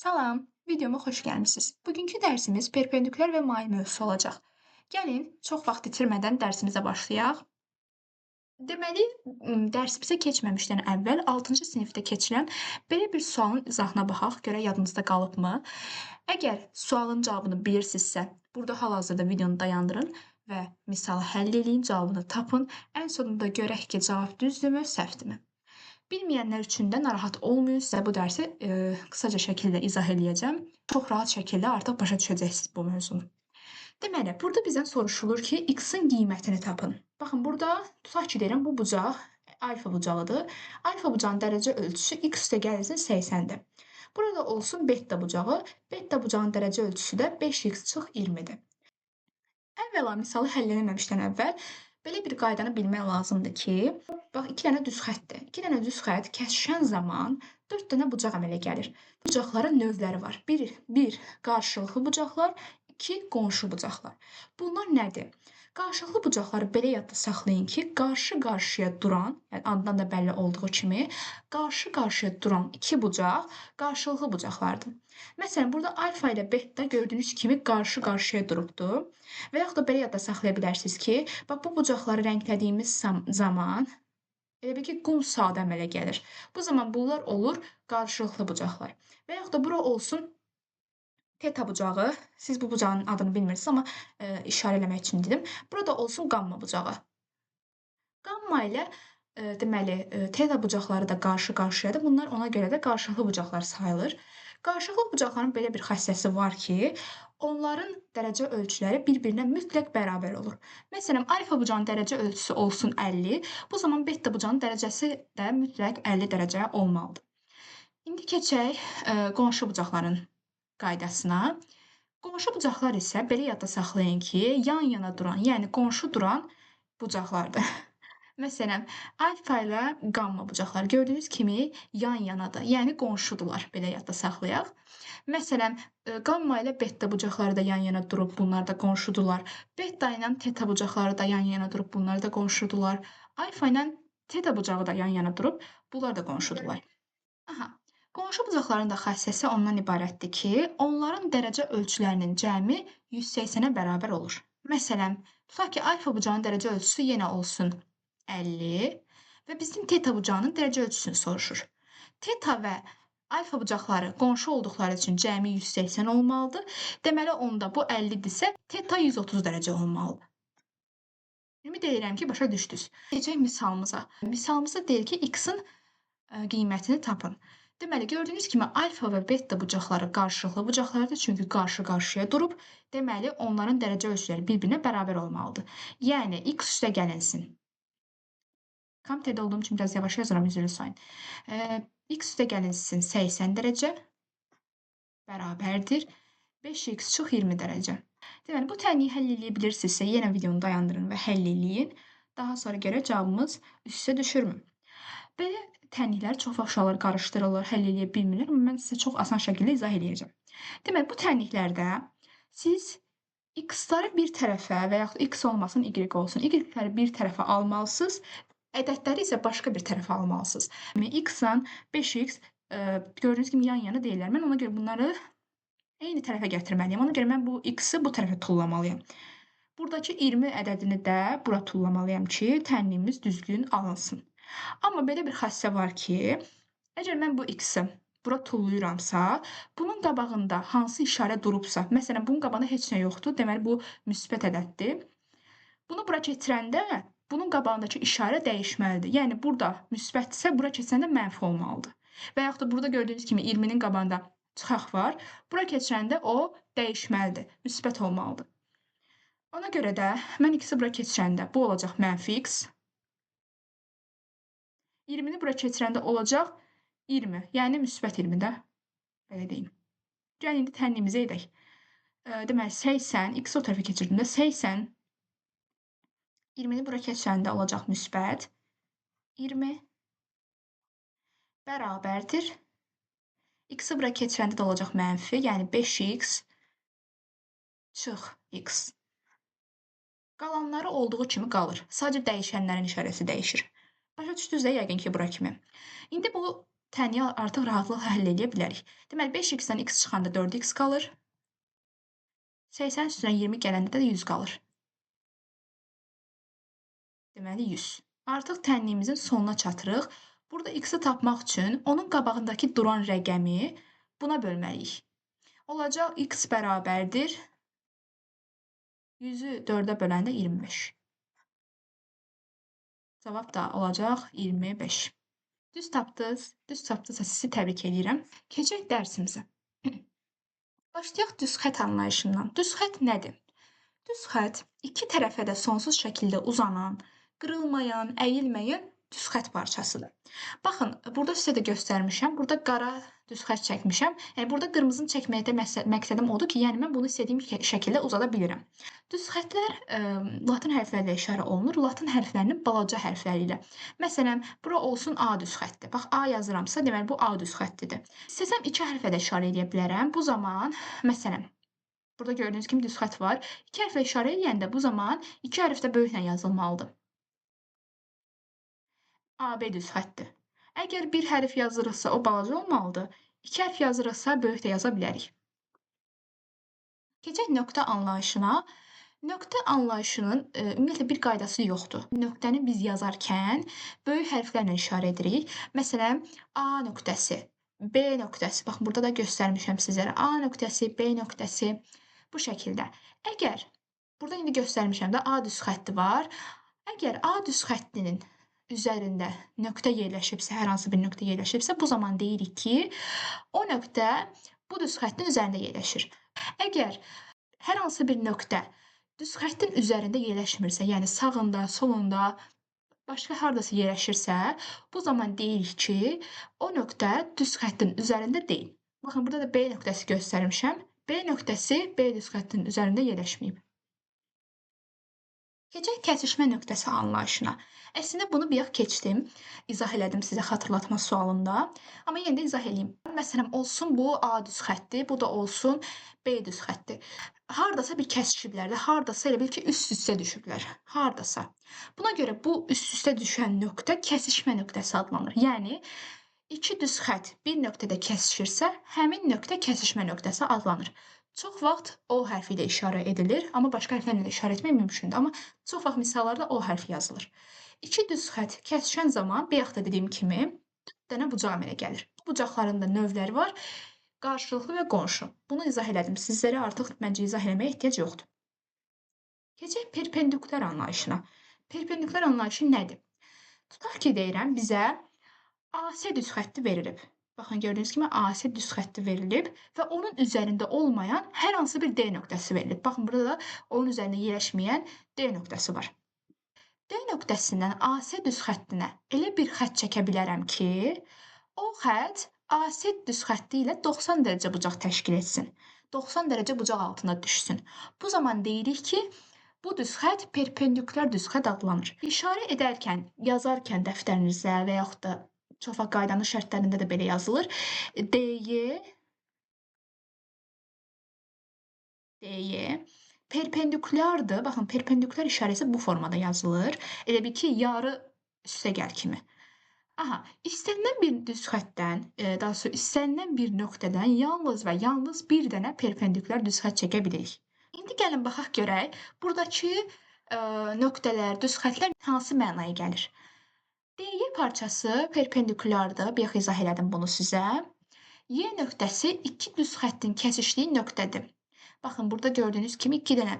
Salam, videoma xoş gəlmisiniz. Bugünkü dərsimiz perpendikülər və mail mövzusu olacaq. Gəlin, çox vaxt itirmədən dərsimizə başlayaq. Deməli, dərsimizə keçməmişdən əvvəl 6-cı sinifdə keçirilən belə bir sualın izahına baxaq, görək yadınızda qalıbmı? Əgər sualın cavabını bilirsinizsə, burada hal-hazırda videonu dayandırın və misalı həll eləyin, cavabını tapın. Ən sonunda görək ki, cavab düzdürmü, səhvdirmi? Bilməyənlər üçün də narahat olmayın, sizə bu dərsi qısaca şəkildə izah eləyəcəm. Çox rahat şəkildə artıq başa düşəcəksiniz bu mövzunu. Deməli, burada bizdən soruşulur ki, x-in qiymətini tapın. Baxın, burada tutaq ki, deyirəm, bu bucaq alfa bucağıdır. Alfa bucağın dərəcə ölçüsü x üstə gəlsin 80-dir. Burada olsun beta bucağı. Beta bucağın dərəcə ölçüsü də 5x çıx 20-dir. Əvvəla misalı həll eləməmişdən əvvəl belə bir qaydanı bilmək lazımdır ki, bax, 2 dənə düz xəttdir. 2 dənə düz xətt kəsişən zaman 4 dənə bucaq əmələ gəlir. Bucaqların növləri var. Bir qarşılıqlı bucaqlar, 2 qonşu bucaqlar. Bunlar nədir? Qarşılıqlı bucaqları belə yadda saxlayın ki, qarşı-qarşıya duran, yəni adından da bəlli olduğu kimi, qarşı-qarşıya duran 2 bucaq qarşılıqlı bucaqlardır. Məsələn, burada alfa ilə beta gördüyünüz kimi qarşı-qarşıya durubdur. Və yaxud da belə yadda saxlaya bilərsiniz ki, bax, bu bucaqları rənglədiyimiz zaman elə bil ki, qum saat əmələ gəlir. Bu zaman bunlar olur qarşılıqlı bucaqlar. Və yaxud da bura olsun teta bucağı. Siz bu bucağın adını bilmirsiniz, amma işarə eləmək üçün dedim. Burada olsun qamma bucağı. Qamma ilə deməli, teta bucaqları da qarşı-qarşıyadır. Bunlar ona görə də qarşılıqlı bucaqlar sayılır. Qarşılıqlı bucaqların belə bir xassəsi var ki, onların dərəcə ölçüləri bir-birinə mütləq bərabər olur. Məsələn, alfa bucağın dərəcə ölçüsü olsun 50, bu zaman beta bucağın dərəcəsi də mütləq 50 dərəcə olmalıdır. İndi keçək qonşu bucaqların qaydasına. Qonşu bucaqlar isə belə yadda saxlayın ki, yan-yana duran, yəni qonşu duran bucaqlardır. Məsələn, alfa ilə qamma bucaqları gördüyünüz kimi yan-yanadır, yəni qonşudurlar, belə yadda saxlayaq. Məsələn, qamma ilə beta bucaqları da yan-yana durub, bunlar da qonşudurlar. Beta ilə teta bucaqları da yan-yana durub, bunlar da qonşudurlar. Alfa ilə teta bucağı da yan-yana durub, bunlar da qonşudurlar. Qonşu bucaqların da xassəsi ondan ibarətdir ki, onların dərəcə ölçülərinin cəmi 180-ə bərabər olur. Məsələn, tutaq ki, alfa bucağının dərəcə ölçüsü yenə olsun 50 və bizim teta bucağının dərəcə ölçüsünü soruşur. Teta və alfa bucaqları qonşu olduqları üçün cəmi 180 olmalıdır. Deməli, onda bu 50-dirsə, teta 130 dərəcə olmalıdır. Ümid edirəm ki, başa düşdünüz. Keçək misalımıza. Misalımızda deyir ki, x-in qiymətini tapın. Deməli, gördüyünüz kimi alfa və beta bucaqları qarşılıqlı bucaqlardır, çünki qarşı-qarşıya durub. Deməli, onların dərəcə ölçüləri bir-birinə bərabər olmalıdır. Yəni, x üstə gəlinsin. Kompüterdə olduğum üçün biraz yavaş yazıram, üzrlü sayın. X üstə gəlinsin 80 dərəcə bərabərdir 5x çıx 20 dərəcə. Deməli, bu tənliyi həll eləyə bilirsinizsə, yenə videonu dayandırın və həll eləyin. Daha sonra görə cavabımız üst-üstə düşürmü? Belə tənlikləri çox vaxt uşaqlar qarışdırırlar, həll eləyə bilmirlər, amma mən sizə çox asan şəkildə izah eləyəcəm. Deməli, bu tənliklərdə siz x-ları bir tərəfə və yaxud x olmasın, y olsun, y-ləri bir tərəfə almalısınız, ədədləri isə başqa bir tərəfə almalısınız. X-la 5x gördüyünüz kimi yan-yana deyirlər. Mən ona görə bunları eyni tərəfə gətirməliyəm. Ona görə mən bu x-i bu tərəfə tullamalıyam. Buradakı 20 ədədini də bura tullamalıyam ki, tənliyimiz düzgün alınsın. Amma belə bir xassə var ki, əgər mən bu x-i bura tullayıramsa, bunun qabağında hansı işarə durubsa, məsələn, bunun qabağında heç nə yoxdur, deməli, bu müsbət ədəddir. Bunu bura keçirəndə, bunun qabağındakı işarə dəyişməlidir. Yəni, burada müsbətdirsə, bura keçəndə mənfi olmalıdır. Və yaxud da burada gördüyünüz kimi 20-nin qabağında çıxaq var, bura keçirəndə o dəyişməlidir, müsbət olmalıdır. Ona görə də mən x-i bura keçirəndə bu olacaq mənfi x. 20-ni bura keçirəndə olacaq 20, yəni müsbət 20 də, belə deyim. Gəlin, indi tənliyimizi edək. Deməli, 80, x o tərəfə keçirdiyimdə 80, 20-ni bura keçirəndə olacaq müsbət 20 bərabərdir. X-i bura keçirəndə də olacaq mənfi, yəni 5x çıx x. Qalanları olduğu kimi qalır. Sadəcə dəyişənlərin işarəsi dəyişir. Başa düşdünüz də yəqin ki, bura kimi. İndi bu tənliyi artıq rahatlıqla həll edə bilərik. Deməli, 5x-dən x çıxanda 4x qalır. 80 üstünə 20 gələndə də 100 qalır. Deməli, 100. Artıq tənliyimizin sonuna çatırıq. Burada x-i tapmaq üçün onun qabağındakı duran rəqəmi buna bölməliyik. Olacaq x bərabərdir 100-ü 4-ə böləndə 25. Cavab da olacaq 25. Düz tapdınız. Düz tapdınızsa sizi təbrik edirəm. Keçək dərsimizə. Başlayaq düz xətt anlayışından. Düz xətt nədir? Düz xətt iki tərəfə də sonsuz şəkildə uzanan, qırılmayan, əyilməyən düz xətt parçasıdır. Baxın, burada sizə də göstərmişəm. Burada qara düz xətt çəkmişəm. Yəni, burada qırmızını çəkməkdə məqsədim odur ki, yəni mən bunu istədiyim şəkildə uzada bilirəm. Düz xəttlər latin hərflərlə işarə olunur. Latin hərflərinin balaca hərfləri ilə. Məsələn, bura olsun A düz xəttdir. Bax, A yazıramsa, deməli, bu A düz xəttidir. İstəsəm iki hərflə də işarə edə bilərəm. Bu zaman, məsələn, burada gördüyünüz kimi düz xətt var. İki hərflə işarə edəndə bu zaman iki hərf də böyüklə yazılmalıdır. AB düz xəttdir. Əgər bir hərf yazırıqsa, o balaca olmalıdır. İki hərf yazırıqsa, böyük də yaza bilərik. Keçək nöqtə anlayışına. Nöqtə anlayışının ümumiyyətlə bir qaydası yoxdur. Nöqtəni biz yazarkən böyük hərflərlə işarə edirik. Məsələn, A nöqtəsi, B nöqtəsi. Baxın, burada da göstərmişəm sizlərə. A nöqtəsi, B nöqtəsi bu şəkildə. Əgər, burada indi göstərmişəm də A düz xətti var. Əgər A düz xəttinin üzərində nöqtə yerləşibsə, hər hansı bir nöqtə yerləşibsə, bu zaman deyirik ki, o nöqtə bu düz xəttin üzərində yerləşir. Əgər hər hansı bir nöqtə düz xəttin üzərində yerləşmirsə, yəni sağında, solunda, başqa hardasa yerləşirsə, bu zaman deyirik ki, o nöqtə düz xəttin üzərində deyil. Baxın, burada da B nöqtəsi göstərmişəm. B nöqtəsi B düz xəttin üzərində yerləşməyib. Keçək kəsişmə nöqtəsi anlayışına. Əslində bunu bayaq keçdim, izah elədim sizə xatırlatma sualında. Amma yenə də izah eləyim. Məsələn, olsun bu A düz xətti, bu da olsun B düz xətti. Hardasa bir kəsişiblər də, hardasa elə bil ki, üst-üstə düşüblər. Hardasa. Buna görə bu üst-üstə düşən nöqtə kəsişmə nöqtəsi adlanır. Yəni, iki düz xətt bir nöqtədə kəsişirsə, həmin nöqtə kəsişmə nöqtəsi adlanır. Çox vaxt O hərfi ilə işarə edilir, amma başqa hərflərlə də işarə etmək mümkündür. Amma çox vaxt misallarda O hərfi yazılır. İki düz xətt kəsişən zaman, bayaq da dediyim kimi, 4 dənə bucaq əmələ gəlir. Bu bucaqların da növləri var, qarşılıqlı və qonşu. Bunu izah elədim. Sizlərə artıq məncə izah eləməyə ehtiyac yoxdur. Keçək perpendikulyar anlayışına. Perpendikulyar anlayışı nədir? Tutaq ki, deyirəm, bizə AC düz xətti verilib. Baxın, gördüyünüz kimi AC düz xətti verilib və onun üzərində olmayan hər hansı bir D nöqtəsi verilib. Baxın, burada da onun üzərində yerləşməyən D nöqtəsi var. D nöqtəsindən AC düz xəttinə elə bir xətt çəkə bilərəm ki, o xətt AC düz xətti ilə 90 dərəcə bucaq təşkil etsin. 90 dərəcə bucaq altına düşsün. Bu zaman deyirik ki, bu düz xətt perpendikulyar düz xətt adlanır. İşarə edərkən, yazarkən dəftərinizə və yaxud da çox vaxt qaydanın şərtlərində də belə yazılır. DY perpendikulyardır. Baxın, perpendikulyar işarəsi bu formada yazılır. Elə bil ki, yarı üstəgəl kimi. Aha, istənilən bir düz xəttdən, daha doğrusu istənilən bir nöqtədən yalnız və yalnız bir dənə perpendikulyar düz xətt çəkə bilirik. İndi gəlin baxaq görək, buradakı nöqtələr, düz xəttlər hansı mənaya gəlir? DY parçası perpendikulyardır. Bayaq izah elədim bunu sizə. Y nöqtəsi iki düz xəttin kəsişdiyi nöqtədir. Baxın, burada gördüyünüz kimi iki dənə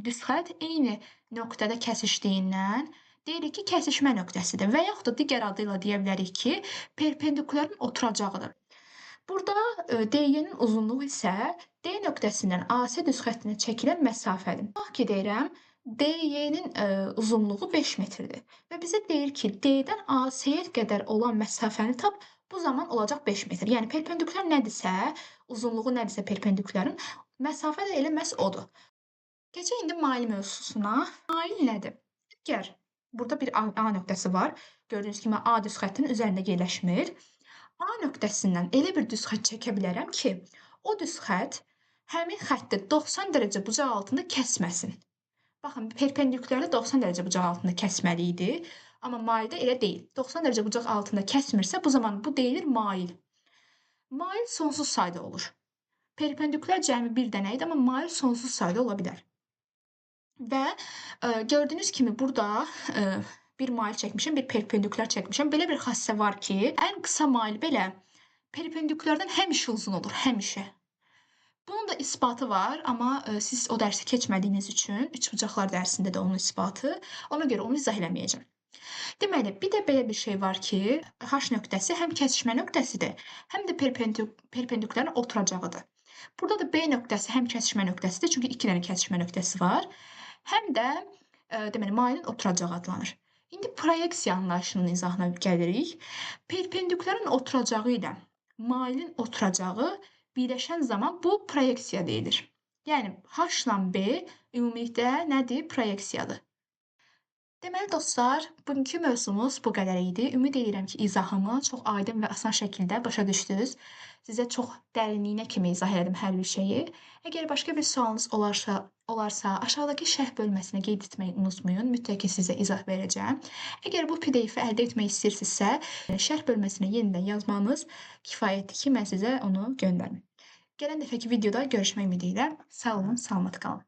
düz xətt eyni nöqtədə kəsişdiyindən deyirik ki, kəsişmə nöqtəsidir və yaxud da digər adıyla deyə bilərik ki, perpendikulyarın oturacağıdır. Burada DY-nin uzunluğu isə D nöqtəsindən AC düz xəttinə çəkilən məsafədir. Bax ki, deyirəm, DY-nin uzunluğu 5 metrdir və bizə deyir ki, D-dən AC-yə qədər olan məsafəni tap, bu zaman olacaq 5 metr. Yəni, perpendikulyar nədirsə, uzunluğu nədirsə perpendikulyarın, məsafə də elə məhz odur. Keçək indi mail mövzusuna. Mail nədir? Əgər burada bir A nöqtəsi var, gördüyünüz kimi A düz xəttin üzərində yerləşmir. A nöqtəsindən elə bir düz xətt çəkə bilərəm ki, o düz xətt həmin xətti 90 dərəcə bucaq altında kəsməsin. Baxın, perpendikulyarda 90 dərəcə bucaq altında kəsməli idi. Amma maildə elə deyil. 90 dərəcə bucaq altında kəsmirsə, bu zaman bu deyilir mail. Mail sonsuz sayda olur. Perpendikülər cəmi bir dənə idi, amma mail sonsuz sayda ola bilər. Və gördüyünüz kimi burada bir mail çəkmişəm, bir perpendikülər çəkmişəm. Belə bir xassə var ki, ən qısa mail belə perpendikülərdən həmişə uzun olur, həmişə. Bunun da isbatı var, amma siz o dərsi keçmədiyiniz üçün, üçbucaqlar dərsində də onun isbatı, ona görə onu izah eləməyəcəm. Deməli, bir də belə bir şey var ki, H nöqtəsi həm kəsişmə nöqtəsidir, həm də perpendikülərin oturacağıdır. Burada da B nöqtəsi həm kəsişmə nöqtəsidir, çünki 2 dənə kəsişmə nöqtəsi var, həm də deməli, mailin oturacağı adlanır. İndi proyeksiya anlayışının izahına gəlirik. Perpendikülərin oturacağı ilə mailin oturacağı birləşən zaman bu proyeksiya deyilir. Yəni, H ilə B ümumilikdə nədir? Proyeksiyadır. Deməli dostlar, bugünkü mövzumuz bu qədər idi. Ümid edirəm ki, izahımı çox aydın və asan şəkildə başa düşdünüz. Sizə çox dərinliyinə kimi izah elədim hər bir şeyi. Əgər başqa bir sualınız olarsa, aşağıdakı şərh bölməsinə qeyd etməyi unutmayın. Mütləq ki, sizə izah verəcəm. Əgər bu PDF-i əldə etmək istəyirsinizsə, şərh bölməsinə yenidən yazmanız kifayətdir ki, mən sizə onu göndərim. Gələn dəfəki videoda görüşmək ümidi ilə. Sağ olun, salamat qalın.